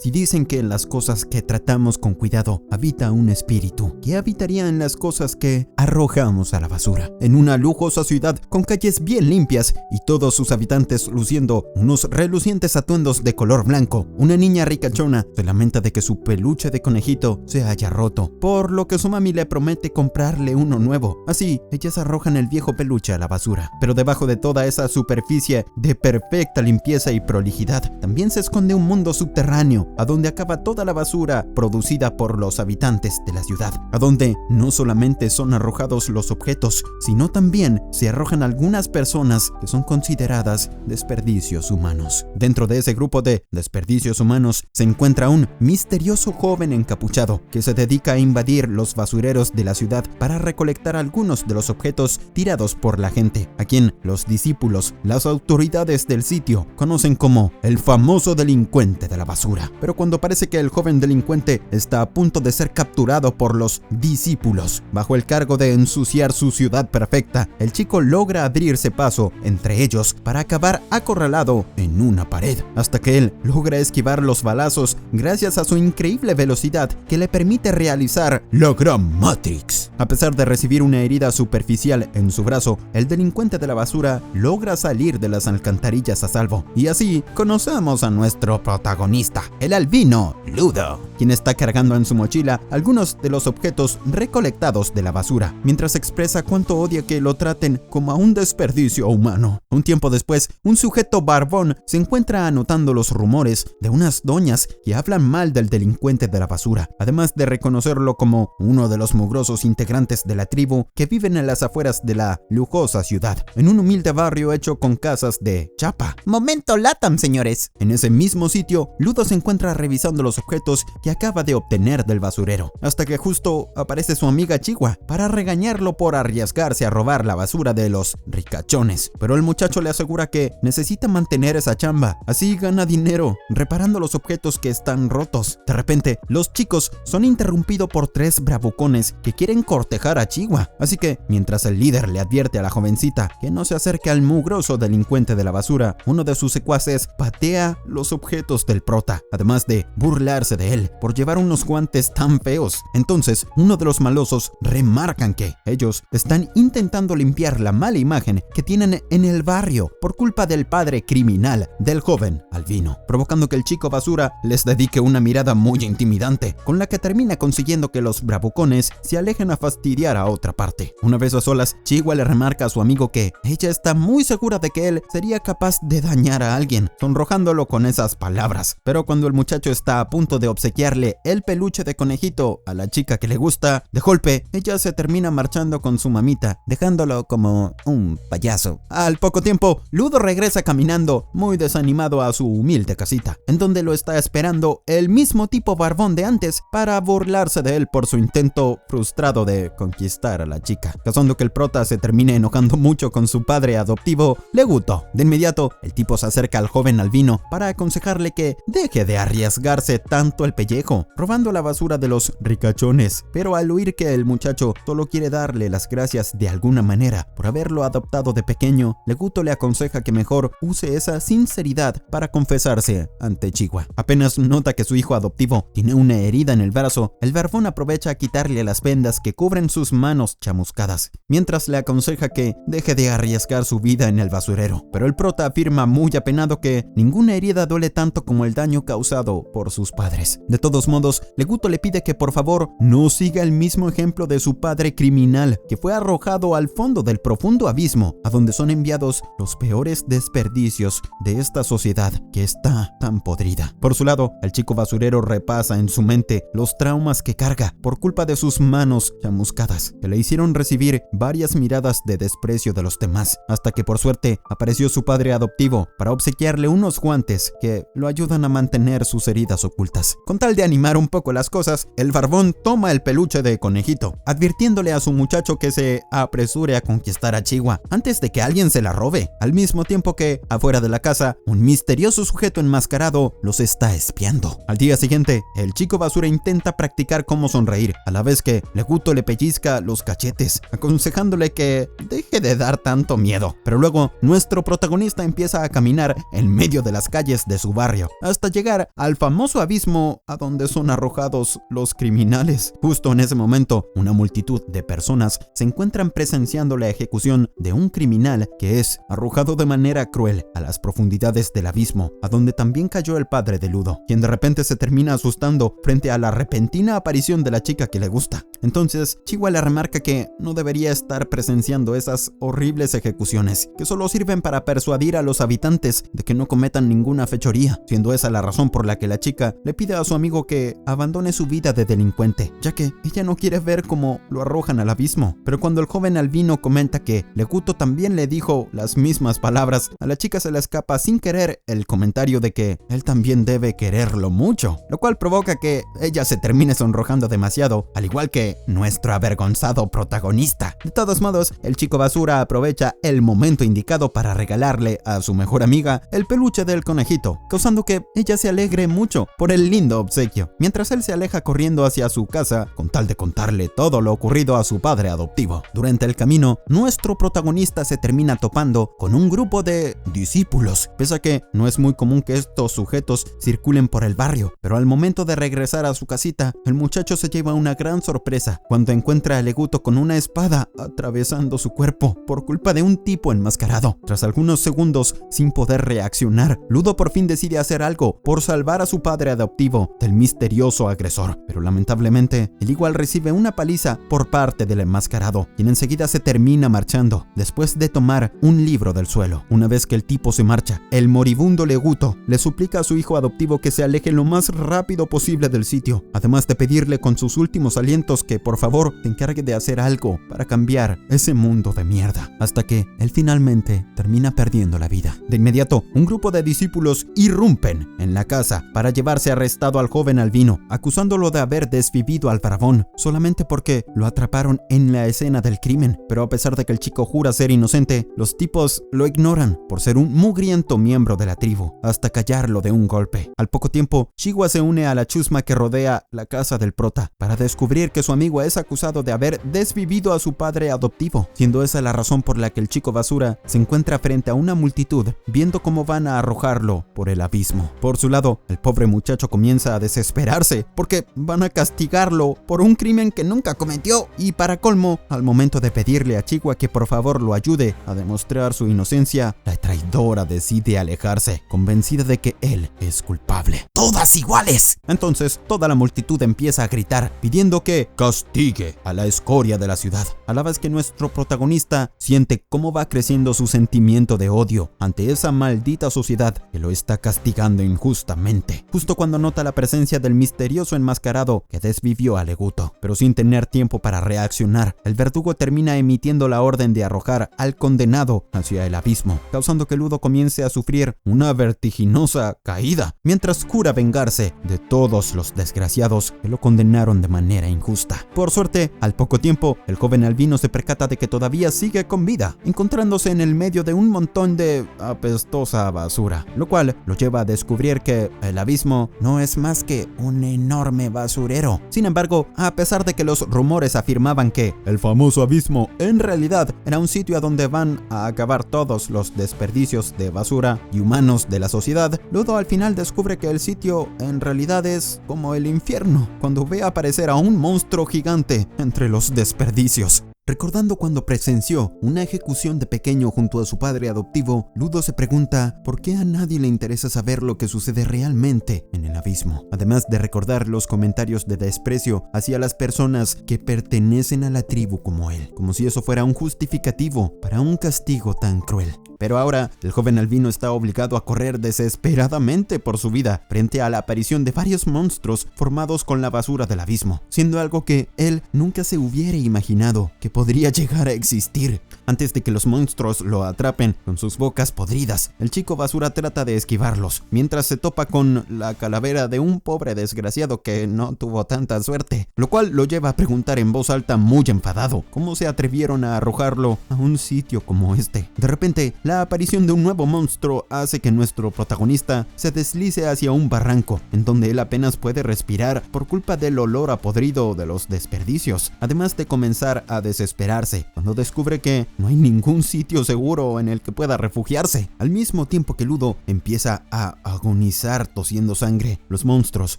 Si dicen que en las cosas que tratamos con cuidado habita un espíritu, ¿qué habitaría en las cosas que arrojamos a la basura? En una lujosa ciudad con calles bien limpias y todos sus habitantes luciendo unos relucientes atuendos de color blanco, una niña ricachona se lamenta de que su peluche de conejito se haya roto, por lo que su mami le promete comprarle uno nuevo. Así, ellas arrojan el viejo peluche a la basura. Pero debajo de toda esa superficie de perfecta limpieza y prolijidad, también se esconde un mundo subterráneo, a donde acaba toda la basura producida por los habitantes de la ciudad, a donde no solamente son arrojados los objetos, sino también se arrojan algunas personas que son consideradas desperdicios humanos. Dentro de ese grupo de desperdicios humanos se encuentra un misterioso joven encapuchado que se dedica a invadir los basureros de la ciudad para recolectar algunos de los objetos tirados por la gente, a quien los discípulos, las autoridades del sitio, conocen como el famoso delincuente de la basura. Pero cuando parece que el joven delincuente está a punto de ser capturado por los discípulos, bajo el cargo de ensuciar su ciudad perfecta, el chico logra abrirse paso entre ellos para acabar acorralado en una pared, hasta que él logra esquivar los balazos gracias a su increíble velocidad que le permite realizar la Gran Matrix. A pesar de recibir una herida superficial en su brazo, el delincuente de la basura logra salir de las alcantarillas a salvo. Y así conocemos a nuestro protagonista, el albino Ludo, quien está cargando en su mochila algunos de los objetos recolectados de la basura, mientras expresa cuánto odia que lo traten como a un desperdicio humano. Un tiempo después, un sujeto barbón se encuentra anotando los rumores de unas doñas que hablan mal del delincuente de la basura, además de reconocerlo como uno de los mugrosos integrantes de la tribu que viven en las afueras de la lujosa ciudad, en un humilde barrio hecho con casas de chapa. ¡Momento LATAM, señores! En ese mismo sitio, Ludo se encuentra revisando los objetos que acaba de obtener del basurero, hasta que justo aparece su amiga Chihuahua para regañarlo por arriesgarse a robar la basura de los ricachones. Pero el muchacho le asegura que necesita mantener esa chamba, así gana dinero reparando los objetos que están rotos. De repente, los chicos son interrumpidos por tres bravucones que quieren cortejar a Chihuahua, así que mientras el líder le advierte a la jovencita que no se acerque al mugroso delincuente de la basura, uno de sus secuaces patea los objetos del prota, además de burlarse de él por llevar unos guantes tan feos. Entonces, uno de los malosos remarcan que ellos están intentando limpiar la mala imagen que tienen en el barrio por culpa del padre criminal del joven albino, provocando que el chico basura les dedique una mirada muy intimidante, con la que termina consiguiendo que los bravucones se alejen a fastidiar a otra parte. Una vez a solas, Chihuahua le remarca a su amigo que ella está muy segura de que él sería capaz de dañar a alguien, sonrojándolo con esas palabras. Pero cuando el muchacho está a punto de obsequiarle el peluche de conejito a la chica que le gusta, de golpe, ella se termina marchando con su mamita, dejándolo como un payaso. Al poco tiempo, Ludo regresa caminando, muy desanimado, a su humilde casita, en donde lo está esperando el mismo tipo barbón de antes para burlarse de él por su intento frustrado de conquistar a la chica, causando que el prota se termine enojando mucho con su padre adoptivo, Leguto. De inmediato, el tipo se acerca al joven albino para aconsejarle que deje de arriesgarse tanto el pellejo, robando la basura de los ricachones. Pero al oír que el muchacho solo quiere darle las gracias de alguna manera por haberlo adoptado de pequeño, Leguto le aconseja que mejor use esa sinceridad para confesarse ante Chihuahua. Apenas nota que su hijo adoptivo tiene una herida en el brazo, el barbón aprovecha a quitarle las vendas que cubren sus manos chamuscadas, mientras le aconseja que deje de arriesgar su vida en el basurero. Pero el prota afirma muy apenado que ninguna herida duele tanto como el daño causado por sus padres. De todos modos, Leguto le pide que por favor no siga el mismo ejemplo de su padre criminal, que fue arrojado al fondo del profundo abismo, a donde son enviados los peores desperdicios de esta sociedad que está tan podrida. Por su lado, el chico basurero repasa en su mente los traumas que carga por culpa de sus manos chamuscadas, que le hicieron recibir varias miradas de desprecio de los demás, hasta que por suerte apareció su padre adoptivo para obsequiarle unos guantes que lo ayudan a mantener sus heridas ocultas. Con tal de animar un poco las cosas, el barbón toma el peluche de conejito, advirtiéndole a su muchacho que se apresure a conquistar a Chihuahua antes de que alguien se la robe, al mismo tiempo que, afuera de la casa, un misterioso sujeto enmascarado los está espiando. Al día siguiente, el chico basura intenta practicar cómo sonreír, a la vez que Leguto le pellizca los cachetes, aconsejándole que deje de dar tanto miedo. Pero luego, nuestro protagonista empieza a caminar en medio de las calles de su barrio, hasta llegar al famoso abismo a donde son arrojados los criminales. Justo en ese momento, una multitud de personas se encuentran presenciando la ejecución de un criminal que es arrojado de manera cruel a las profundidades del abismo, a donde también cayó el padre de Ludo, quien de repente se termina asustando frente a la repentina aparición de la chica que le gusta. Entonces, Chihua le remarca que no debería estar presenciando esas horribles ejecuciones, que solo sirven para persuadir a los habitantes de que no cometan ninguna fechoría, siendo esa la razón por la que la chica le pide a su amigo que abandone su vida de delincuente, ya que ella no quiere ver cómo lo arrojan al abismo. Pero cuando el joven albino comenta que Leguto también le dijo las mismas palabras, a la chica se le escapa sin querer el comentario de que él también debe quererlo mucho, lo cual provoca que ella se termine sonrojando demasiado, al igual que nuestro avergonzado protagonista. De todos modos, el chico basura aprovecha el momento indicado para regalarle a su mejor amiga el peluche del conejito, causando que ella se alegre mucho por el lindo obsequio, mientras él se aleja corriendo hacia su casa con tal de contarle todo lo ocurrido a su padre adoptivo. Durante el camino, nuestro protagonista se termina topando con un grupo de discípulos, pese a que no es muy común que estos sujetos circulen por el barrio, pero al momento de regresar a su casita, el muchacho se lleva una gran sorpresa cuando encuentra a Leguto con una espada atravesando su cuerpo por culpa de un tipo enmascarado. Tras algunos segundos sin poder reaccionar, Ludo por fin decide hacer algo por salvar a su padre adoptivo del misterioso agresor, pero lamentablemente él igual recibe una paliza por parte del enmascarado, quien enseguida se termina marchando después de tomar un libro del suelo. Una vez que el tipo se marcha, el moribundo Leguto le suplica a su hijo adoptivo que se aleje lo más rápido posible del sitio, además de pedirle con sus últimos alientos que por favor se encargue de hacer algo para cambiar ese mundo de mierda, hasta que él finalmente termina perdiendo la vida. De inmediato, un grupo de discípulos irrumpen en la casa para llevarse arrestado al joven albino, acusándolo de haber desvivido al dragón solamente porque lo atraparon en la escena del crimen. Pero a pesar de que el chico jura ser inocente, los tipos lo ignoran por ser un mugriento miembro de la tribu, hasta callarlo de un golpe. Al poco tiempo, Chihua se une a la chusma que rodea la casa del prota para descubrir que su amigo es acusado de haber desvivido a su padre adoptivo, siendo esa la razón por la que el chico basura se encuentra frente a una multitud viendo cómo van a arrojarlo por el abismo. Por su lado, el pobre muchacho comienza a desesperarse porque van a castigarlo por un crimen que nunca cometió, y para colmo, al momento de pedirle a Chihua que por favor lo ayude a demostrar su inocencia, la traidora decide alejarse, convencida de que él es culpable. ¡Todas iguales! Entonces toda la multitud empieza a gritar pidiendo que castigue a la escoria de la ciudad, a la vez que nuestro protagonista siente cómo va creciendo su sentimiento de odio ante esa maldita sociedad que lo está castigando injustamente, justo cuando nota la presencia del misterioso enmascarado que desvivió a Leguto. Pero sin tener tiempo para reaccionar, el verdugo termina emitiendo la orden de arrojar al condenado hacia el abismo, causando que Ludo comience a sufrir una vertiginosa caída, mientras jura vengarse de todos los desgraciados que lo condenaron de manera injusta. Por suerte, al poco tiempo, el joven albino se percata de que todavía sigue con vida, encontrándose en el medio de un montón de apestosa basura, lo cual lo lleva a descubrir que el abismo no es más que un enorme basurero. Sin embargo, a pesar de que los rumores afirmaban que el famoso abismo en realidad era un sitio a donde van a acabar todos los desperdicios de basura y humanos de la sociedad, Ludo al final descubre que el sitio en realidad es como el infierno, cuando ve aparecer a un monstruo gigante entre los desperdicios. Recordando cuando presenció una ejecución de pequeño junto a su padre adoptivo, Ludo se pregunta por qué a nadie le interesa saber lo que sucede realmente en el abismo, además de recordar los comentarios de desprecio hacia las personas que pertenecen a la tribu como él, como si eso fuera un justificativo para un castigo tan cruel. Pero ahora, el joven albino está obligado a correr desesperadamente por su vida frente a la aparición de varios monstruos formados con la basura del abismo, siendo algo que él nunca se hubiera imaginado que podría llegar a existir. Antes de que los monstruos lo atrapen con sus bocas podridas, el chico basura trata de esquivarlos, mientras se topa con la calavera de un pobre desgraciado que no tuvo tanta suerte, lo cual lo lleva a preguntar en voz alta muy enfadado cómo se atrevieron a arrojarlo a un sitio como este. De repente, la La aparición de un nuevo monstruo hace que nuestro protagonista se deslice hacia un barranco, en donde él apenas puede respirar por culpa del olor a podrido de los desperdicios, además de comenzar a desesperarse cuando descubre que no hay ningún sitio seguro en el que pueda refugiarse. Al mismo tiempo que Ludo empieza a agonizar tosiendo sangre, los monstruos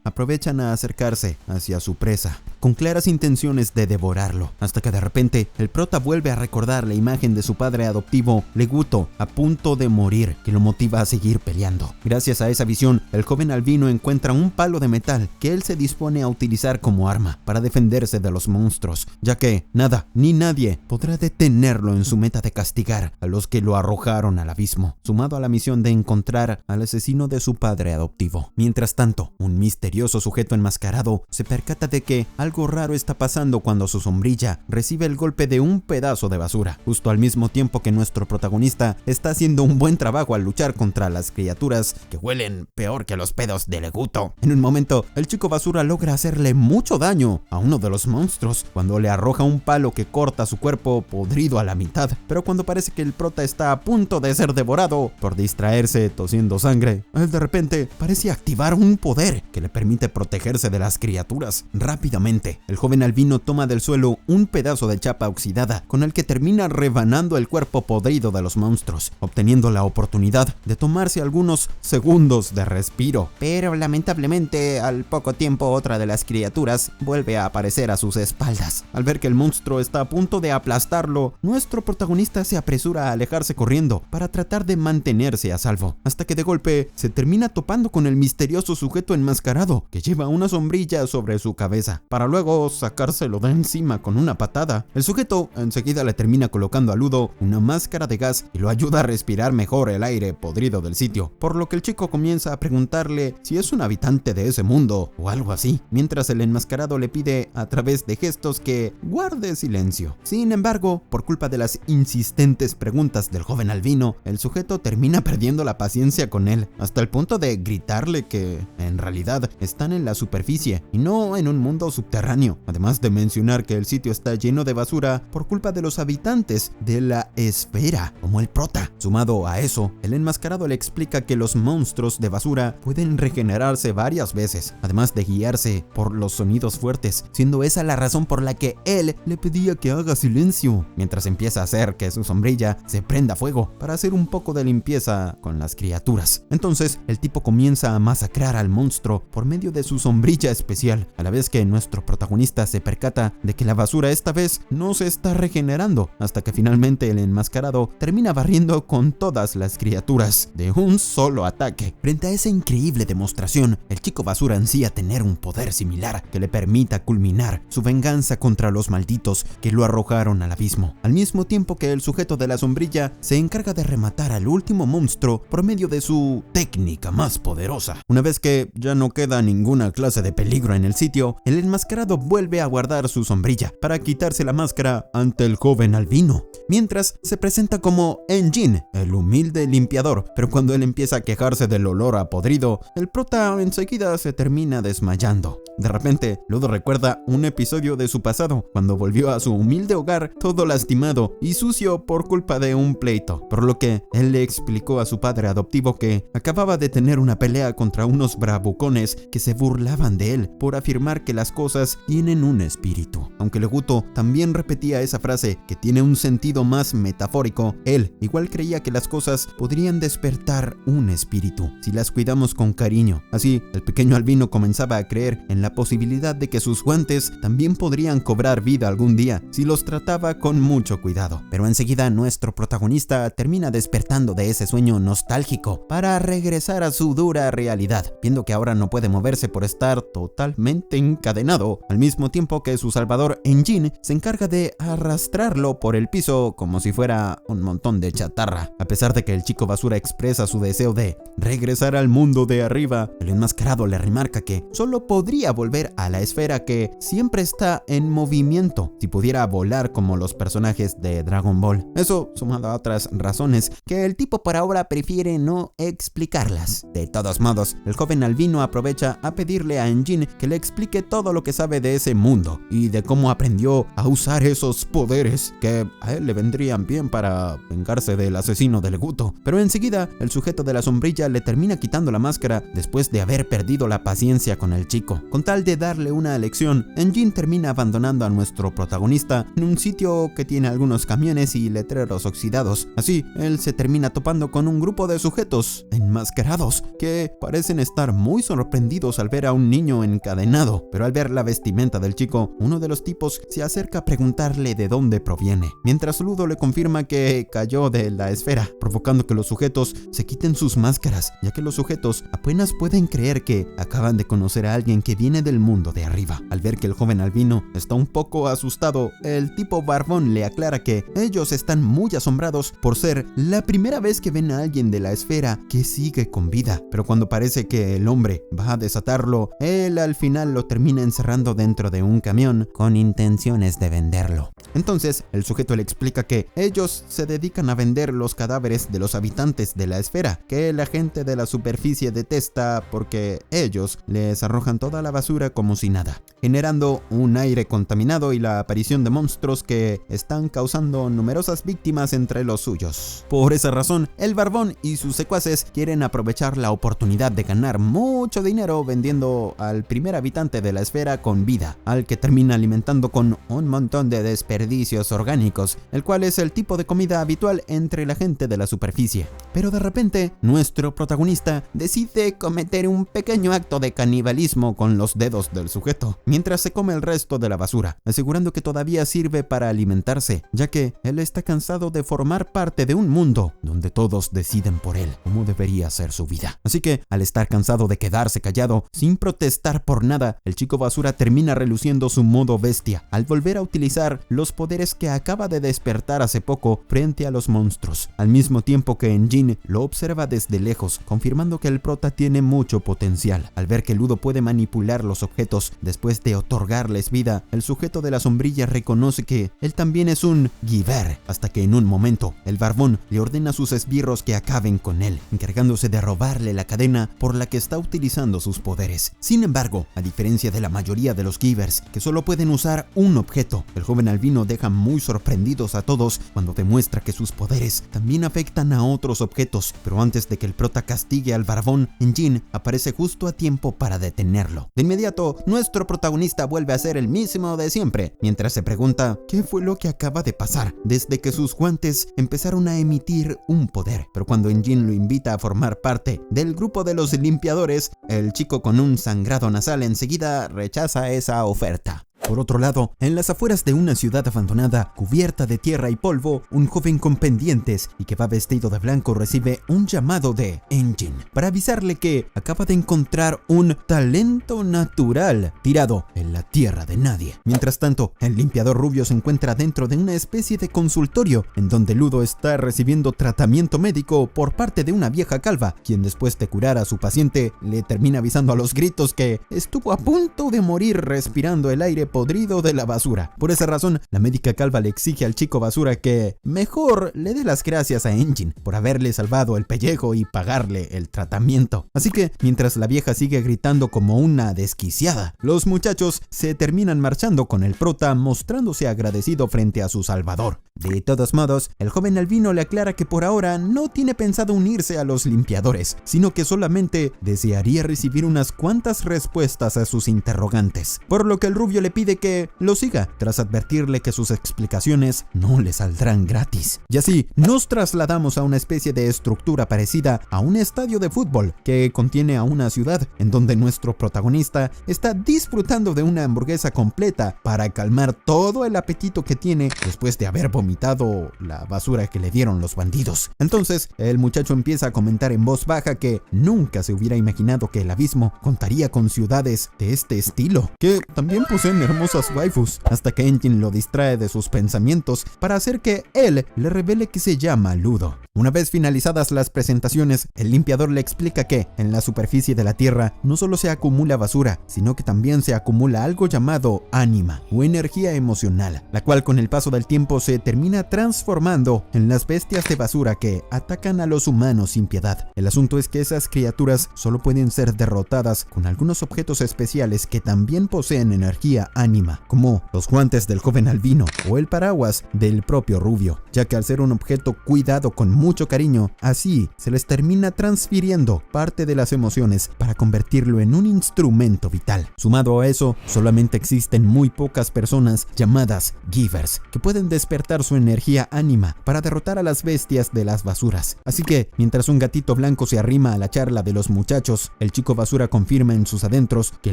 aprovechan a acercarse hacia su presa, con claras intenciones de devorarlo, hasta que de repente el prota vuelve a recordar la imagen de su padre adoptivo, Leguto, a punto de morir, que lo motiva a seguir peleando. Gracias a esa visión, el joven albino encuentra un palo de metal que él se dispone a utilizar como arma para defenderse de los monstruos, ya que nada ni nadie podrá detenerlo en su meta de castigar a los que lo arrojaron al abismo, sumado a la misión de encontrar al asesino de su padre adoptivo. Mientras tanto, un misterioso sujeto enmascarado se percata de que algo raro está pasando cuando su sombrilla recibe el golpe de un pedazo de basura, justo al mismo tiempo que nuestro protagonista está haciendo un buen trabajo al luchar contra las criaturas que huelen peor que los pedos de Leguto. En un momento, el chico basura logra hacerle mucho daño a uno de los monstruos cuando le arroja un palo que corta su cuerpo podrido a la mitad, pero cuando parece que el prota está a punto de ser devorado por distraerse tosiendo sangre, él de repente parece activar un poder que le permite protegerse de las criaturas. Rápidamente, el joven albino toma del suelo un pedazo de chapa oxidada con el que termina rebanando el cuerpo podrido de los monstruos, obteniendo la oportunidad de tomarse algunos segundos de respiro. Pero lamentablemente, al poco tiempo otra de las criaturas vuelve a aparecer a sus espaldas. Al ver que el monstruo está a punto de aplastarlo, nuestro protagonista se apresura a alejarse corriendo para tratar de mantenerse a salvo, hasta que de golpe se termina topando con el misterioso sujeto enmascarado que lleva una sombrilla sobre su cabeza, para luego sacárselo de encima con una patada. El sujeto enseguida le termina colocando a Ludo una máscara de gas y lo ayuda a respirar mejor el aire podrido del sitio, por lo que el chico comienza a preguntarle si es un habitante de ese mundo o algo así, mientras el enmascarado le pide a través de gestos que guarde silencio. Sin embargo, por culpa de las insistentes preguntas del joven albino, el sujeto termina perdiendo la paciencia con él, hasta el punto de gritarle que en realidad están en la superficie y no en un mundo subterráneo, además de mencionar que el sitio está lleno de basura por culpa de los habitantes de la esfera, como el prota. Sumado a eso, el enmascarado le explica que los monstruos de basura pueden regenerarse varias veces, además de guiarse por los sonidos fuertes, siendo esa la razón por la que él le pedía que haga silencio, mientras empieza a hacer que su sombrilla se prenda fuego para hacer un poco de limpieza con las criaturas. Entonces, el tipo comienza a masacrar al monstruo por medio de su sombrilla especial, a la vez que nuestro protagonista se percata de que la basura esta vez no se está regenerando, hasta que finalmente el enmascarado termina barriendo con todas las criaturas de un solo ataque. Frente a esa increíble demostración, el chico basura ansía tener un poder similar que le permita culminar su venganza contra los malditos que lo arrojaron al abismo, al mismo tiempo que el sujeto de la sombrilla se encarga de rematar al último monstruo por medio de su técnica más poderosa. Una vez que ya no queda ninguna clase de peligro en el sitio, el enmascarado vuelve a guardar su sombrilla para quitarse la máscara ante el joven albino, mientras se presenta como Engine, el humilde limpiador, pero cuando él empieza a quejarse del olor a podrido, el prota enseguida se termina desmayando. De repente, Ludo recuerda un episodio de su pasado, cuando volvió a su humilde hogar todo lastimado y sucio por culpa de un pleito, por lo que él le explicó a su padre adoptivo que acababa de tener una pelea contra unos bravucones que se burlaban de él por afirmar que las cosas tienen un espíritu. Aunque Leguto también repetía esa frase que tiene un sentido más metafórico, él igual creía que las cosas podrían despertar un espíritu si las cuidamos con cariño. Así, el pequeño albino comenzaba a creer en la posibilidad de que sus guantes también podrían cobrar vida algún día si los trataba con mucho cuidado. Pero enseguida nuestro protagonista termina despertando de ese sueño nostálgico para regresar a su dura realidad, viendo que ahora no puede moverse por estar totalmente encadenado, al mismo tiempo que su salvador Engine se encarga de arrastrarlo por el piso como si fuera un montón de chatarra. A pesar de que el chico basura expresa su deseo de regresar al mundo de arriba, el enmascarado le remarca que solo podría podría volver a la esfera que siempre está en movimiento si pudiera volar como los personajes de Dragon Ball. Eso sumado a otras razones que el tipo por ahora prefiere no explicarlas. De todos modos, el joven albino aprovecha a pedirle a Enjin que le explique todo lo que sabe de ese mundo y de cómo aprendió a usar esos poderes que a él le vendrían bien para vengarse del asesino de Leguto. Pero enseguida, el sujeto de la sombrilla le termina quitando la máscara después de haber perdido la paciencia con el chico. Con tal de darle una lección, Enjin termina abandonando a nuestro protagonista en un sitio que tiene algunos camiones y letreros oxidados. Así, él se termina topando con un grupo de sujetos enmascarados que parecen estar muy sorprendidos al ver a un niño encadenado, pero al ver la vestimenta del chico, uno de los tipos se acerca a preguntarle de dónde proviene, mientras Ludo le confirma que cayó de la esfera, provocando que los sujetos se quiten sus máscaras, ya que los sujetos apenas pueden creer que acaban de conocer a alguien que viene del mundo de arriba. Al ver que el joven albino está un poco asustado, el tipo barbón le aclara que ellos están muy asombrados por ser la primera vez que ven a alguien de la esfera que sigue con vida, pero cuando parece que el hombre va a desatarlo, él al final lo termina encerrando dentro de un camión con intenciones de venderlo. Entonces el sujeto le explica que ellos se dedican a vender los cadáveres de los habitantes de la esfera, que la gente de la superficie detesta porque ellos les arrojan toda la basura como si nada, generando un aire contaminado y la aparición de monstruos que están causando numerosas víctimas entre los suyos. Por esa razón, el barbón y sus secuaces quieren aprovechar la oportunidad de ganar mucho dinero vendiendo al primer habitante de la esfera con vida, al que termina alimentando con un montón de desperdicios orgánicos, el cual es el tipo de comida habitual entre la gente de la superficie. Pero de repente, nuestro protagonista decide cometer un pequeño acto de canibalismo con los dedos del sujeto, mientras se come el resto de la basura, asegurando que todavía sirve para alimentarse, ya que él está cansado de formar parte de un mundo donde todos deciden por él cómo debería ser su vida. Así que, al estar cansado de quedarse callado, sin protestar por nada, el chico basura termina reluciendo su modo bestia, al volver a utilizar los poderes que acaba de despertar hace poco frente a los monstruos, al mismo tiempo que Enjin lo observa desde lejos, confirmando que el prota tiene mucho potencial. Al ver que Ludo puede manipular los objetos después de otorgarles vida, el sujeto de la sombrilla reconoce que él también es un giver, hasta que en un momento el barbón le ordena a sus esbirros que acaben con él, encargándose de robarle la cadena por la que está utilizando sus poderes. Sin embargo, a diferencia de la mayoría de los givers, que solo pueden usar un objeto, el joven albino deja muy sorprendidos a todos cuando demuestra que sus poderes también afectan a otros objetos, pero antes de que el prota castigue al barbón, Enjin aparece justo a tiempo para detenerlo. De inmediato, nuestro protagonista vuelve a ser el mismo de siempre, mientras se pregunta qué fue lo que acaba de pasar desde que sus guantes empezaron a emitir un poder. Pero cuando Enjin lo invita a formar parte del grupo de los limpiadores, el chico con un sangrado nasal enseguida rechaza esa oferta. Por otro lado, en las afueras de una ciudad abandonada, cubierta de tierra y polvo, un joven con pendientes y que va vestido de blanco recibe un llamado de Enjin para avisarle que acaba de encontrar un talento natural tirado en la tierra de nadie. Mientras tanto, el limpiador rubio se encuentra dentro de una especie de consultorio en donde Ludo está recibiendo tratamiento médico por parte de una vieja calva, quien después de curar a su paciente le termina avisando a los gritos que estuvo a punto de morir respirando el aire podrido de la basura. Por esa razón, la médica calva le exige al chico basura que mejor le dé las gracias a Enjin por haberle salvado el pellejo y pagarle el tratamiento. Así que, mientras la vieja sigue gritando como una desquiciada, los muchachos se terminan marchando con el prota mostrándose agradecido frente a su salvador. De todos modos, el joven albino le aclara que por ahora no tiene pensado unirse a los limpiadores, sino que solamente desearía recibir unas cuantas respuestas a sus interrogantes, por lo que el rubio le pide que lo siga, tras advertirle que sus explicaciones no le saldrán gratis. Y así, nos trasladamos a una especie de estructura parecida a un estadio de fútbol que contiene a una ciudad en donde nuestro protagonista está disfrutando de una hamburguesa completa para calmar todo el apetito que tiene después de haber vomitado vomitado la basura que le dieron los bandidos. Entonces, el muchacho empieza a comentar en voz baja que nunca se hubiera imaginado que el abismo contaría con ciudades de este estilo, que también poseen hermosas waifus, hasta que Engin lo distrae de sus pensamientos para hacer que él le revele que se llama Ludo. Una vez finalizadas las presentaciones, el limpiador le explica que en la superficie de la Tierra no solo se acumula basura, sino que también se acumula algo llamado ánima o energía emocional, la cual con el paso del tiempo se termina transformando en las bestias de basura que atacan a los humanos sin piedad. El asunto es que esas criaturas solo pueden ser derrotadas con algunos objetos especiales que también poseen energía ánima, como los guantes del joven albino o el paraguas del propio rubio, ya que al ser un objeto cuidado con mucho cariño, así se les termina transfiriendo parte de las emociones para convertirlo en un instrumento vital. Sumado a eso, solamente existen muy pocas personas llamadas Givers que pueden despertar su energía ánima para derrotar a las bestias de las basuras. Así que, mientras un gatito blanco se arrima a la charla de los muchachos, el chico basura confirma en sus adentros que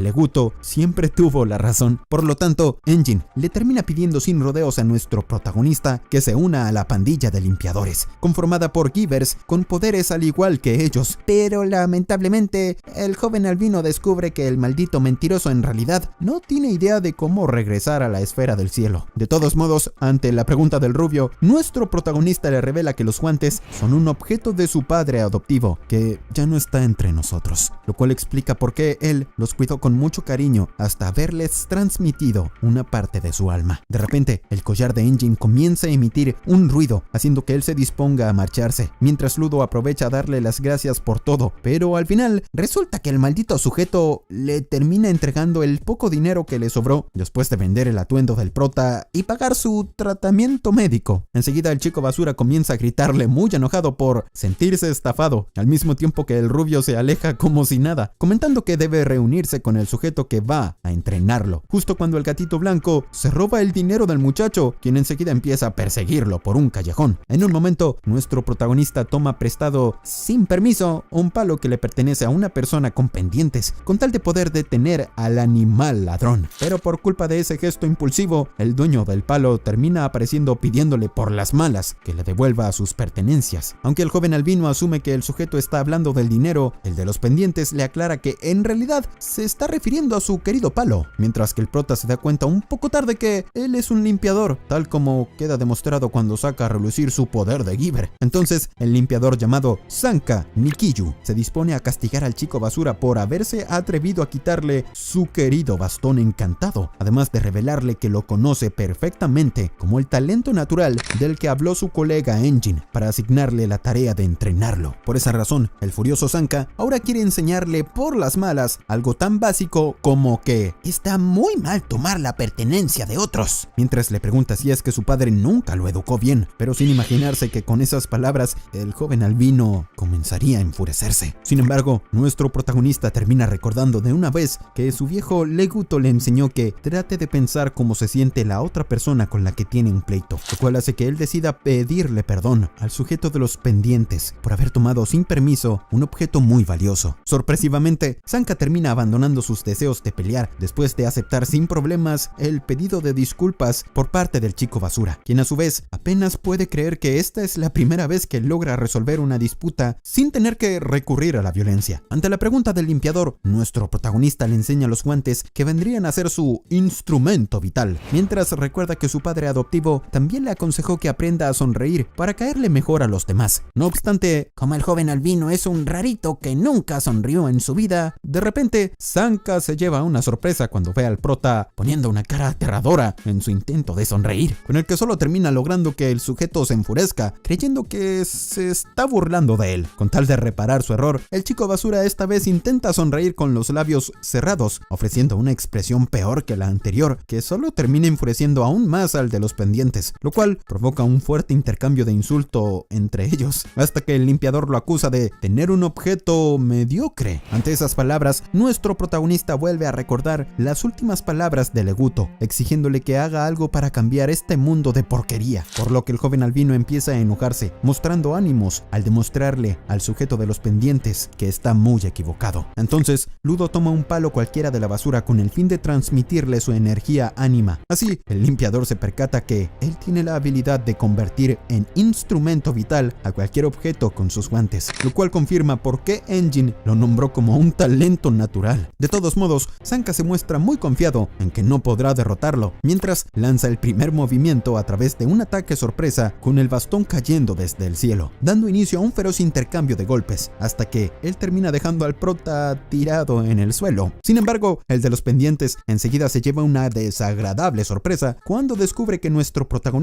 Leguto siempre tuvo la razón. Por lo tanto, Engin le termina pidiendo sin rodeos a nuestro protagonista que se una a la pandilla de limpiadores, conformada por Givers con poderes al igual que ellos. Pero lamentablemente, el joven albino descubre que el maldito mentiroso en realidad no tiene idea de cómo regresar a la esfera del cielo. De todos modos, ante la pregunta del rubio, nuestro protagonista le revela que los guantes son un objeto de su padre adoptivo, que ya no está entre nosotros, lo cual explica por qué él los cuidó con mucho cariño hasta haberles transmitido una parte de su alma. De repente, el collar de Engin comienza a emitir un ruido, haciendo que él se disponga a marcharse, mientras Ludo aprovecha a darle las gracias por todo, pero al final resulta que el maldito sujeto le termina entregando el poco dinero que le sobró después de vender el atuendo del prota y pagar su tratamiento médico. Enseguida el chico basura comienza a gritarle muy enojado por sentirse estafado, al mismo tiempo que el rubio se aleja como si nada, comentando que debe reunirse con el sujeto que va a entrenarlo. Justo cuando el gatito blanco se roba el dinero del muchacho, quien enseguida empieza a perseguirlo por un callejón. En un momento, nuestro protagonista toma prestado, sin permiso, un palo que le pertenece a una persona con pendientes, con tal de poder detener al animal ladrón. Pero por culpa de ese gesto impulsivo, el dueño del palo termina apareciendo pidiéndole por las malas que le devuelva sus pertenencias. Aunque el joven albino asume que el sujeto está hablando del dinero, el de los pendientes le aclara que en realidad se está refiriendo a su querido palo, mientras que el prota se da cuenta un poco tarde que él es un limpiador, tal como queda demostrado cuando saca a relucir su poder de Giver. Entonces, el limpiador llamado Sanka Nikiyu se dispone a castigar al chico basura por haberse atrevido a quitarle su querido bastón encantado, además de revelarle que lo conoce perfectamente como el talento natural del que habló su colega Engin para asignarle la tarea de entrenarlo. Por esa razón, el furioso Sanka ahora quiere enseñarle por las malas algo tan básico como que está muy mal tomar la pertenencia de otros, mientras le pregunta si es que su padre nunca lo educó bien, pero sin imaginarse que con esas palabras el joven albino comenzaría a enfurecerse. Sin embargo, nuestro protagonista termina recordando de una vez que su viejo Leguto le enseñó que trate de pensar cómo se siente la otra persona con la que tiene un pleito, lo cual hace que él decida pedirle perdón al sujeto de los pendientes por haber tomado sin permiso un objeto muy valioso. Sorpresivamente, Sanka termina abandonando sus deseos de pelear después de aceptar sin problemas el pedido de disculpas por parte del chico basura, quien a su vez apenas puede creer que esta es la primera vez que logra resolver una disputa sin tener que recurrir a la violencia. Ante la pregunta del limpiador, nuestro protagonista le enseña los guantes que vendrían a ser su instrumento vital, mientras recuerda que su padre adoptivo también le aconsejó que aprenda a sonreír para caerle mejor a los demás. No obstante, como el joven albino es un rarito que nunca sonrió en su vida, de repente Sanka se lleva una sorpresa cuando ve al prota poniendo una cara aterradora en su intento de sonreír, con el que solo termina logrando que el sujeto se enfurezca, creyendo que se está burlando de él. Con tal de reparar su error, el chico basura esta vez intenta sonreír con los labios cerrados, ofreciendo una expresión peor que la anterior, que solo termina enfureciendo aún más al de los pendientes, lo cual provoca un fuerte intercambio de insulto entre ellos, hasta que el limpiador lo acusa de tener un objeto mediocre. Ante esas palabras, nuestro protagonista vuelve a recordar las últimas palabras de Leguto, exigiéndole que haga algo para cambiar este mundo de porquería, por lo que el joven albino empieza a enojarse, mostrando ánimos al demostrarle al sujeto de los pendientes que está muy equivocado. Entonces, Ludo toma un palo cualquiera de la basura con el fin de transmitirle su energía ánima. Así, el limpiador se percata que él tiene la habilidad de convertir en instrumento vital a cualquier objeto con sus guantes, lo cual confirma por qué Engine lo nombró como un talento natural. De todos modos, Sanka se muestra muy confiado en que no podrá derrotarlo, mientras lanza el primer movimiento a través de un ataque sorpresa con el bastón cayendo desde el cielo, dando inicio a un feroz intercambio de golpes, hasta que él termina dejando al prota tirado en el suelo. Sin embargo, el de los pendientes enseguida se lleva una desagradable sorpresa cuando descubre que nuestro protagonista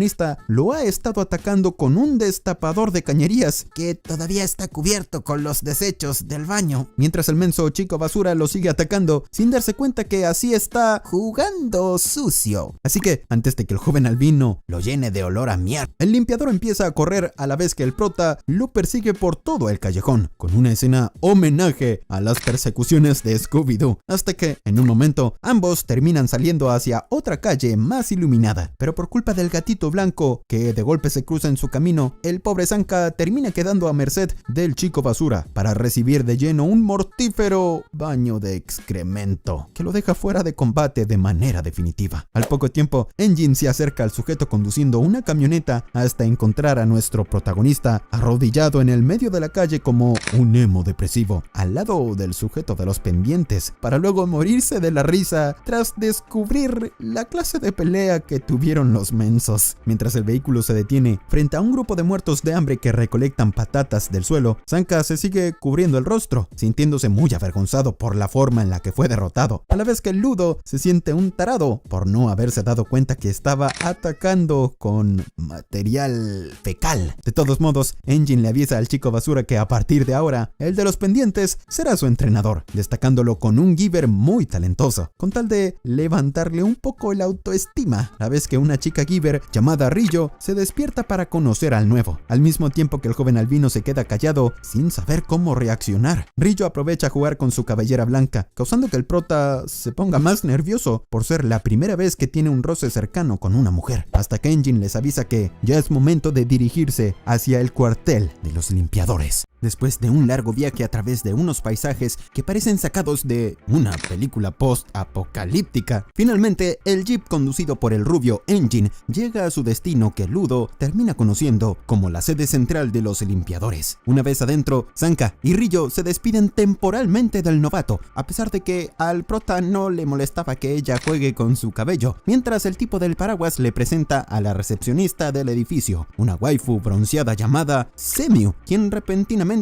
lo ha estado atacando con un destapador de cañerías que todavía está cubierto con los desechos del baño, mientras el menso chico basura lo sigue atacando sin darse cuenta que así está jugando sucio. Así que, antes de que el joven albino lo llene de olor a mierda, el limpiador empieza a correr a la vez que el prota lo persigue por todo el callejón, con una escena homenaje a las persecuciones de Scooby-Doo, hasta que, en un momento, ambos terminan saliendo hacia otra calle más iluminada. Pero por culpa del gatito blanco que de golpe se cruza en su camino, el pobre Sanka termina quedando a merced del chico basura para recibir de lleno un mortífero baño de excremento que lo deja fuera de combate de manera definitiva. Al poco tiempo, Engine se acerca al sujeto conduciendo una camioneta hasta encontrar a nuestro protagonista arrodillado en el medio de la calle como un emo depresivo, al lado del sujeto de los pendientes, para luego morirse de la risa tras descubrir la clase de pelea que tuvieron los mensos. Mientras el vehículo se detiene frente a un grupo de muertos de hambre que recolectan patatas del suelo, Sanka se sigue cubriendo el rostro, sintiéndose muy avergonzado por la forma en la que fue derrotado, a la vez que el Ludo se siente un tarado por no haberse dado cuenta que estaba atacando con material fecal. De todos modos, Engine le avisa al chico basura que a partir de ahora, el de los pendientes será su entrenador, destacándolo con un giver muy talentoso, con tal de levantarle un poco la autoestima, a la vez que una chica giver llamada Rillo se despierta para conocer al nuevo, al mismo tiempo que el joven albino se queda callado sin saber cómo reaccionar. Rillo aprovecha a jugar con su cabellera blanca, causando que el prota se ponga más nervioso por ser la primera vez que tiene un roce cercano con una mujer, hasta que Engine les avisa que ya es momento de dirigirse hacia el cuartel de los limpiadores. Después de un largo viaje a través de unos paisajes que parecen sacados de una película post-apocalíptica, finalmente el jeep conducido por el rubio Engine llega a su destino, que Ludo termina conociendo como la sede central de los limpiadores. Una vez adentro, Sanka y Rillo se despiden temporalmente del novato, a pesar de que al prota no le molestaba que ella juegue con su cabello, mientras el tipo del paraguas le presenta a la recepcionista del edificio, una waifu bronceada llamada Semiu, quien repentinamente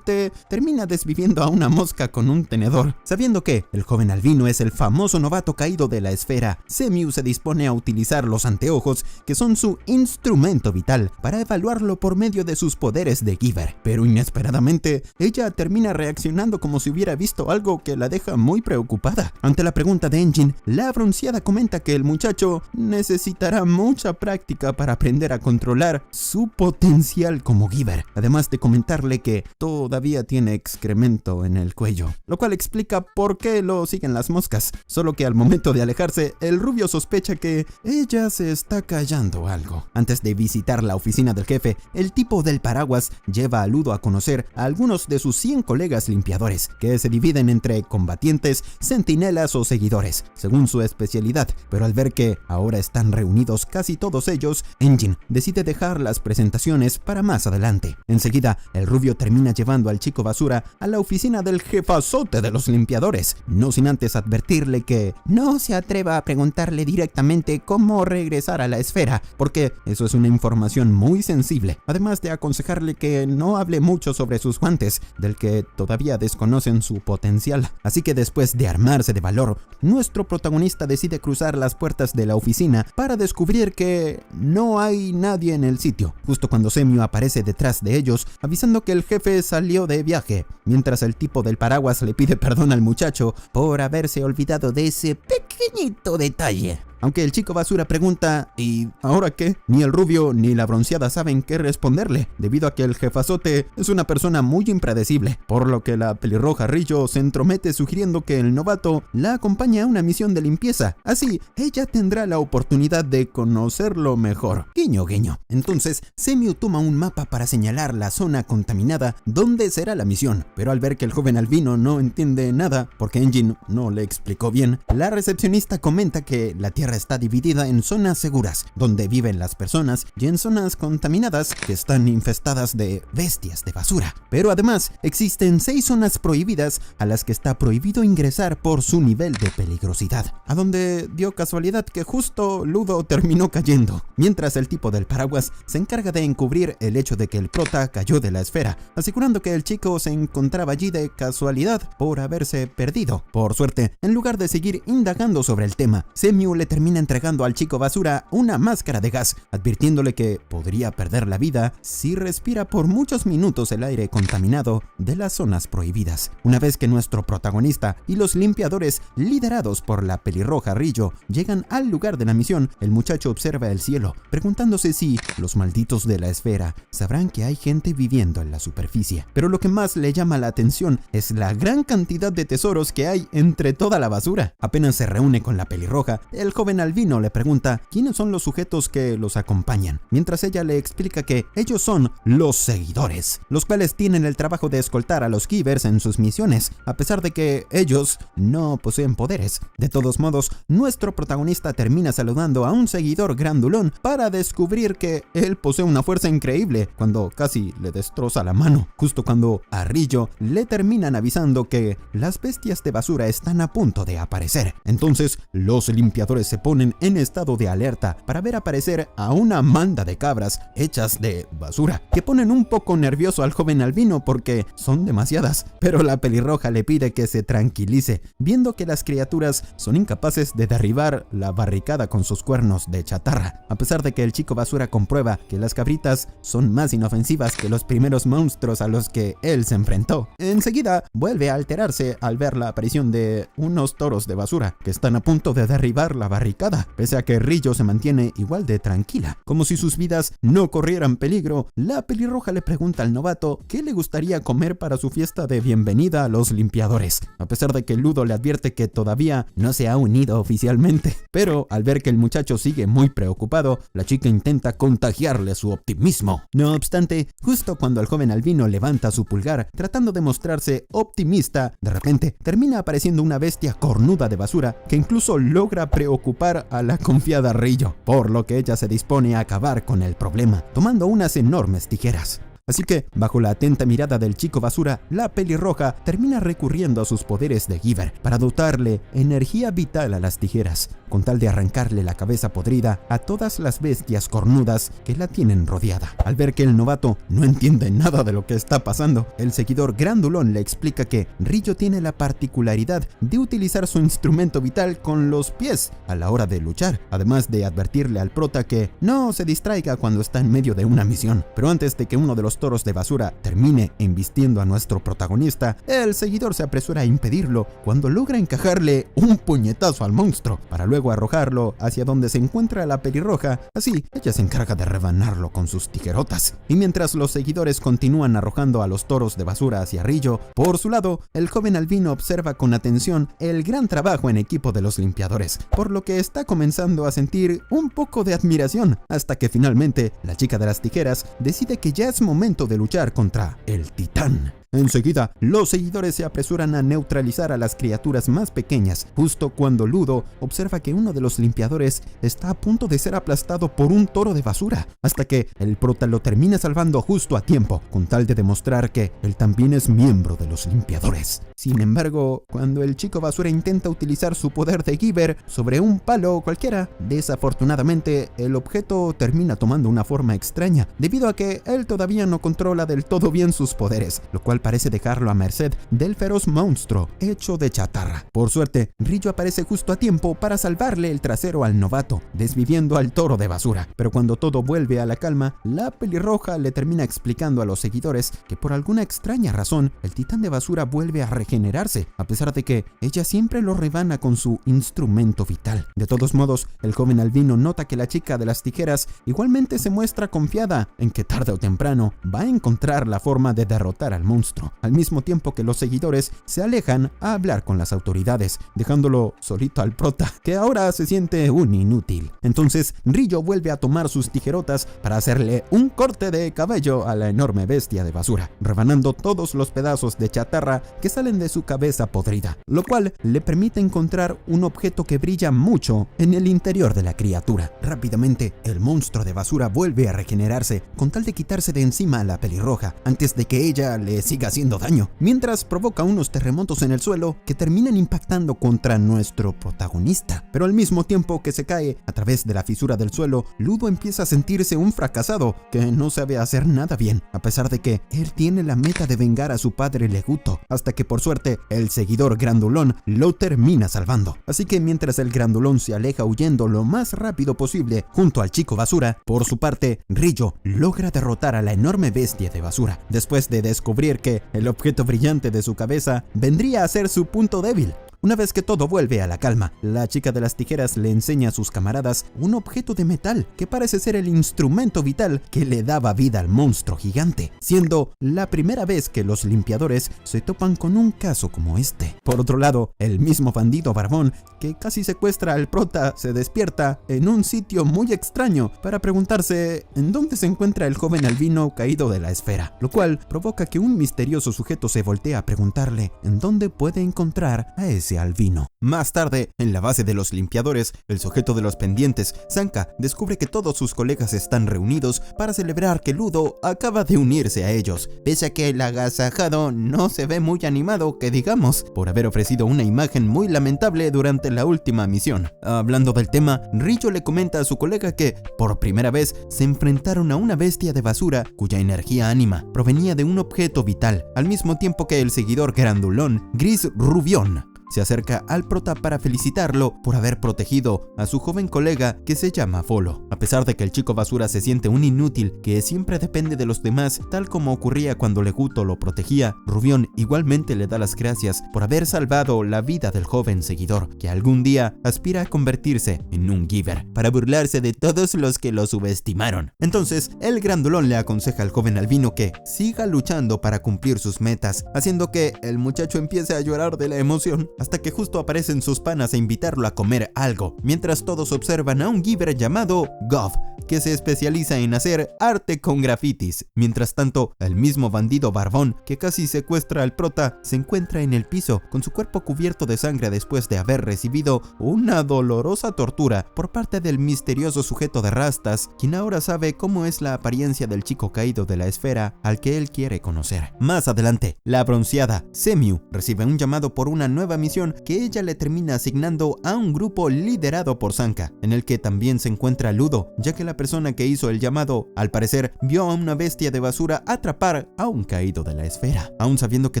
termina desviviendo a una mosca con un tenedor. Sabiendo que el joven albino es el famoso novato caído de la esfera, Semiu se dispone a utilizar los anteojos, que son su instrumento vital, para evaluarlo por medio de sus poderes de giver. Pero inesperadamente, ella termina reaccionando como si hubiera visto algo que la deja muy preocupada. Ante la pregunta de Engine, la bronceada comenta que el muchacho necesitará mucha práctica para aprender a controlar su potencial como giver, además de comentarle que todavía tiene excremento en el cuello, lo cual explica por qué lo siguen las moscas, solo que al momento de alejarse, el rubio sospecha que ella se está callando algo. Antes de visitar la oficina del jefe, el tipo del paraguas lleva a Ludo a conocer a algunos de sus 100 colegas limpiadores, que se dividen entre combatientes, centinelas o seguidores, según su especialidad, pero al ver que ahora están reunidos casi todos ellos, Engine decide dejar las presentaciones para más adelante. Enseguida, el rubio termina llevando al chico basura a la oficina del jefazote de los limpiadores, no sin antes advertirle que no se atreva a preguntarle directamente cómo regresar a la esfera, porque eso es una información muy sensible, además de aconsejarle que no hable mucho sobre sus guantes, del que todavía desconocen su potencial. Así que después de armarse de valor, nuestro protagonista decide cruzar las puertas de la oficina para descubrir que no hay nadie en el sitio, justo cuando Semiu aparece detrás de ellos, avisando que el jefe salió de viaje, mientras el tipo del paraguas le pide perdón al muchacho por haberse olvidado de ese pequeñito detalle. Aunque el chico basura pregunta ¿y ahora qué?, ni el rubio ni la bronceada saben qué responderle, debido a que el jefazote es una persona muy impredecible, por lo que la pelirroja Rillo se entromete sugiriendo que el novato la acompañe a una misión de limpieza, así ella tendrá la oportunidad de conocerlo mejor. Guiño guiño. Entonces Semiu toma un mapa para señalar la zona contaminada donde será la misión, pero al ver que el joven albino no entiende nada, porque Engine no le explicó bien, la recepcionista comenta que la tierra Tierra está dividida en zonas seguras, donde viven las personas, y en zonas contaminadas, que están infestadas de bestias de basura. Pero además, existen 6 zonas prohibidas a las que está prohibido ingresar por su nivel de peligrosidad, a donde dio casualidad que justo Ludo terminó cayendo, mientras el tipo del paraguas se encarga de encubrir el hecho de que el prota cayó de la esfera, asegurando que el chico se encontraba allí de casualidad por haberse perdido. Por suerte, en lugar de seguir indagando sobre el tema, Semiu le termina entregando al chico basura una máscara de gas, advirtiéndole que podría perder la vida si respira por muchos minutos el aire contaminado de las zonas prohibidas. Una vez que nuestro protagonista y los limpiadores, liderados por la pelirroja Rillo, llegan al lugar de la misión, el muchacho observa el cielo, preguntándose si los malditos de la esfera sabrán que hay gente viviendo en la superficie. Pero lo que más le llama la atención es la gran cantidad de tesoros que hay entre toda la basura. Apenas se reúne con la pelirroja, el joven albino le pregunta quiénes son los sujetos que los acompañan, mientras ella le explica que ellos son los seguidores, los cuales tienen el trabajo de escoltar a los Givers en sus misiones, a pesar de que ellos no poseen poderes. De todos modos, nuestro protagonista termina saludando a un seguidor grandulón para descubrir que él posee una fuerza increíble, cuando casi le destroza la mano, justo cuando a Rillo le terminan avisando que las bestias de basura están a punto de aparecer. Entonces, los limpiadores se ponen en estado de alerta para ver aparecer a una manda de cabras hechas de basura, que ponen un poco nervioso al joven albino porque son demasiadas, pero la pelirroja le pide que se tranquilice, viendo que las criaturas son incapaces de derribar la barricada con sus cuernos de chatarra, a pesar de que el chico basura comprueba que las cabritas son más inofensivas que los primeros monstruos a los que él se enfrentó. Enseguida vuelve a alterarse al ver la aparición de unos toros de basura que están a punto de derribar la barricada, pese a que Rillo se mantiene igual de tranquila, como si sus vidas no corrieran peligro. La pelirroja le pregunta al novato qué le gustaría comer para su fiesta de bienvenida a los limpiadores, a pesar de que Ludo le advierte que todavía no se ha unido oficialmente. Pero al ver que el muchacho sigue muy preocupado, la chica intenta contagiarle su optimismo. No obstante, justo cuando el joven albino levanta su pulgar tratando de mostrarse optimista, de repente termina apareciendo una bestia cornuda de basura que incluso logra preocupar a la confiada Rillo, por lo que ella se dispone a acabar con el problema, tomando unas enormes tijeras. Así que, bajo la atenta mirada del chico basura, la pelirroja termina recurriendo a sus poderes de Giver para dotarle energía vital a las tijeras, con tal de arrancarle la cabeza podrida a todas las bestias cornudas que la tienen rodeada. Al ver que el novato no entiende nada de lo que está pasando, el seguidor grandulón le explica que Rillo tiene la particularidad de utilizar su instrumento vital con los pies a la hora de luchar, además de advertirle al prota que no se distraiga cuando está en medio de una misión. Pero antes de que uno de los toros de basura termine embistiendo a nuestro protagonista, el seguidor se apresura a impedirlo cuando logra encajarle un puñetazo al monstruo para luego arrojarlo hacia donde se encuentra la pelirroja. Así, ella se encarga de rebanarlo con sus tijerotas. Y mientras los seguidores continúan arrojando a los toros de basura hacia Rillo, por su lado, el joven albino observa con atención el gran trabajo en equipo de los limpiadores, por lo que está comenzando a sentir un poco de admiración, hasta que finalmente la chica de las tijeras decide que ya es momento de luchar contra el titán. Enseguida, los seguidores se apresuran a neutralizar a las criaturas más pequeñas, justo cuando Ludo observa que uno de los limpiadores está a punto de ser aplastado por un toro de basura, hasta que el prota lo termina salvando justo a tiempo, con tal de demostrar que él también es miembro de los limpiadores. Sin embargo, cuando el chico basura intenta utilizar su poder de Giver sobre un palo cualquiera, desafortunadamente el objeto termina tomando una forma extraña, debido a que él todavía no controla del todo bien sus poderes, lo cual parece dejarlo a merced del feroz monstruo hecho de chatarra. Por suerte, Rillo aparece justo a tiempo para salvarle el trasero al novato, desviviendo al toro de basura. Pero cuando todo vuelve a la calma, la pelirroja le termina explicando a los seguidores que por alguna extraña razón, el titán de basura vuelve a regenerarse, a pesar de que ella siempre lo rebana con su instrumento vital. De todos modos, el joven albino nota que la chica de las tijeras igualmente se muestra confiada en que tarde o temprano va a encontrar la forma de derrotar al monstruo. monstruo, al mismo tiempo que los seguidores se alejan a hablar con las autoridades, dejándolo solito al prota, que ahora se siente un inútil. Entonces Rillo vuelve a tomar sus tijerotas para hacerle un corte de cabello a la enorme bestia de basura, rebanando todos los pedazos de chatarra que salen de su cabeza podrida, lo cual le permite encontrar un objeto que brilla mucho en el interior de la criatura. Rápidamente, el monstruo de basura vuelve a regenerarse con tal de quitarse de encima a la pelirroja antes de que ella le siga haciendo daño, mientras provoca unos terremotos en el suelo que terminan impactando contra nuestro protagonista. Pero al mismo tiempo que se cae a través de la fisura del suelo, Ludo empieza a sentirse un fracasado que no sabe hacer nada bien, a pesar de que él tiene la meta de vengar a su padre Leguto, hasta que por suerte el seguidor grandulón lo termina salvando. Así que mientras el grandulón se aleja huyendo lo más rápido posible junto al chico basura, por su parte Rillo logra derrotar a la enorme bestia de basura, después de descubrir que el objeto brillante de su cabeza vendría a ser su punto débil. Una vez que todo vuelve a la calma, la chica de las tijeras le enseña a sus camaradas un objeto de metal que parece ser el instrumento vital que le daba vida al monstruo gigante, siendo la primera vez que los limpiadores se topan con un caso como este. Por otro lado, el mismo bandido barbón que casi secuestra al prota se despierta en un sitio muy extraño para preguntarse en dónde se encuentra el joven albino caído de la esfera, lo cual provoca que un misterioso sujeto se voltee a preguntarle en dónde puede encontrar a ese albino. Más tarde, en la base de los limpiadores, el sujeto de los pendientes, Zanka, descubre que todos sus colegas están reunidos para celebrar que Ludo acaba de unirse a ellos, pese a que el agasajado no se ve muy animado, que digamos, por haber ofrecido una imagen muy lamentable durante la última misión. Hablando del tema, Rillo le comenta a su colega que, por primera vez, se enfrentaron a una bestia de basura cuya energía ánima provenía de un objeto vital, al mismo tiempo que el seguidor grandulón, Gris Rubión, se acerca al prota para felicitarlo por haber protegido a su joven colega que se llama Folo. A pesar de que el chico basura se siente un inútil que siempre depende de los demás, tal como ocurría cuando Leguto lo protegía, Rubión igualmente le da las gracias por haber salvado la vida del joven seguidor, que algún día aspira a convertirse en un giver, para burlarse de todos los que lo subestimaron. Entonces, el grandulón le aconseja al joven albino que siga luchando para cumplir sus metas, haciendo que el muchacho empiece a llorar de la emoción, hasta que justo aparecen sus panas a invitarlo a comer algo, mientras todos observan a un giver llamado Gov, que se especializa en hacer arte con grafitis. Mientras tanto, el mismo bandido barbón que casi secuestra al prota se encuentra en el piso con su cuerpo cubierto de sangre después de haber recibido una dolorosa tortura por parte del misterioso sujeto de rastas, quien ahora sabe cómo es la apariencia del chico caído de la esfera al que él quiere conocer. Más adelante, la bronceada Semiu recibe un llamado por una nueva misión que ella le termina asignando a un grupo liderado por Zanka, en el que también se encuentra Ludo, ya que la persona que hizo el llamado, al parecer, vio a una bestia de basura atrapar a un caído de la esfera. Aún sabiendo que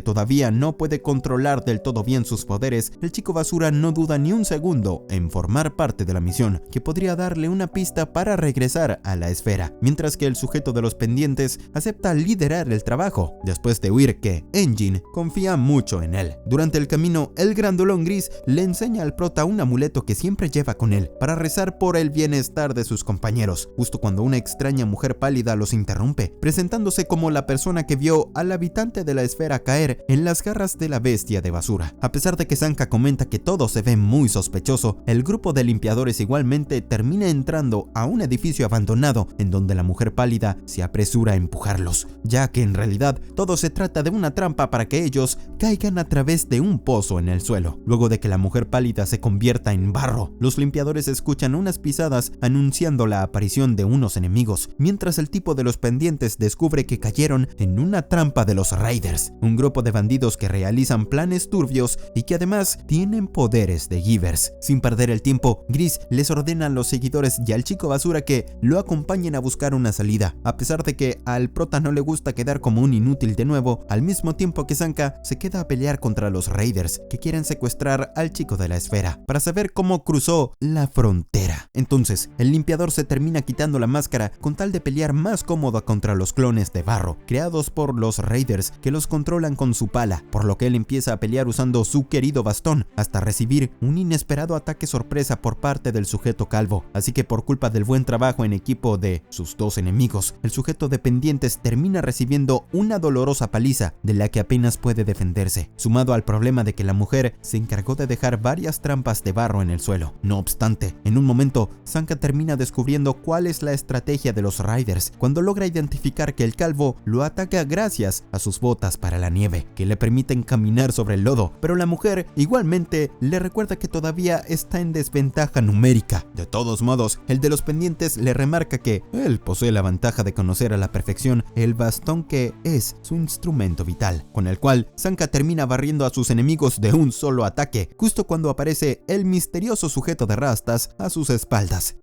todavía no puede controlar del todo bien sus poderes, el chico basura no duda ni un segundo en formar parte de la misión, que podría darle una pista para regresar a la esfera, mientras que el sujeto de los pendientes acepta liderar el trabajo, después de oír que Engine confía mucho en él. Durante el camino, el grandulón gris le enseña al prota un amuleto que siempre lleva con él para rezar por el bienestar de sus compañeros, justo cuando una extraña mujer pálida los interrumpe, presentándose como la persona que vio al habitante de la esfera caer en las garras de la bestia de basura. A pesar de que Zanka comenta que todo se ve muy sospechoso, el grupo de limpiadores igualmente termina entrando a un edificio abandonado en donde la mujer pálida se apresura a empujarlos, ya que en realidad todo se trata de una trampa para que ellos caigan a través de un pozo en el suelo. Luego de que la mujer pálida se convierta en barro, los limpiadores escuchan unas pisadas anunciando la aparición de unos enemigos, mientras el tipo de los pendientes descubre que cayeron en una trampa de los Raiders, un grupo de bandidos que realizan planes turbios y que además tienen poderes de givers. Sin perder el tiempo, Gris les ordena a los seguidores y al chico basura que lo acompañen a buscar una salida, a pesar de que al prota no le gusta quedar como un inútil de nuevo, al mismo tiempo que Zanka se queda a pelear contra los Raiders, que quieren quieren secuestrar al chico de la esfera para saber cómo cruzó la frontera. Entonces, el limpiador se termina quitando la máscara con tal de pelear más cómodo contra los clones de barro, creados por los Raiders que los controlan con su pala, por lo que él empieza a pelear usando su querido bastón, hasta recibir un inesperado ataque sorpresa por parte del sujeto calvo. Así que por culpa del buen trabajo en equipo de sus dos enemigos, el sujeto de pendientes termina recibiendo una dolorosa paliza de la que apenas puede defenderse, sumado al problema de que la mujer se encargó de dejar varias trampas de barro en el suelo. No obstante, en un momento, Sanka termina descubriendo cuál es la estrategia de los Raiders cuando logra identificar que el calvo lo ataca gracias a sus botas para la nieve, que le permiten caminar sobre el lodo, pero la mujer igualmente le recuerda que todavía está en desventaja numérica. De todos modos, el de los pendientes le remarca que él posee la ventaja de conocer a la perfección el bastón que es su instrumento vital, con el cual Sanka termina barriendo a sus enemigos de un solo ataque, justo cuando aparece el misterioso sujeto de rastas a sus espaldas.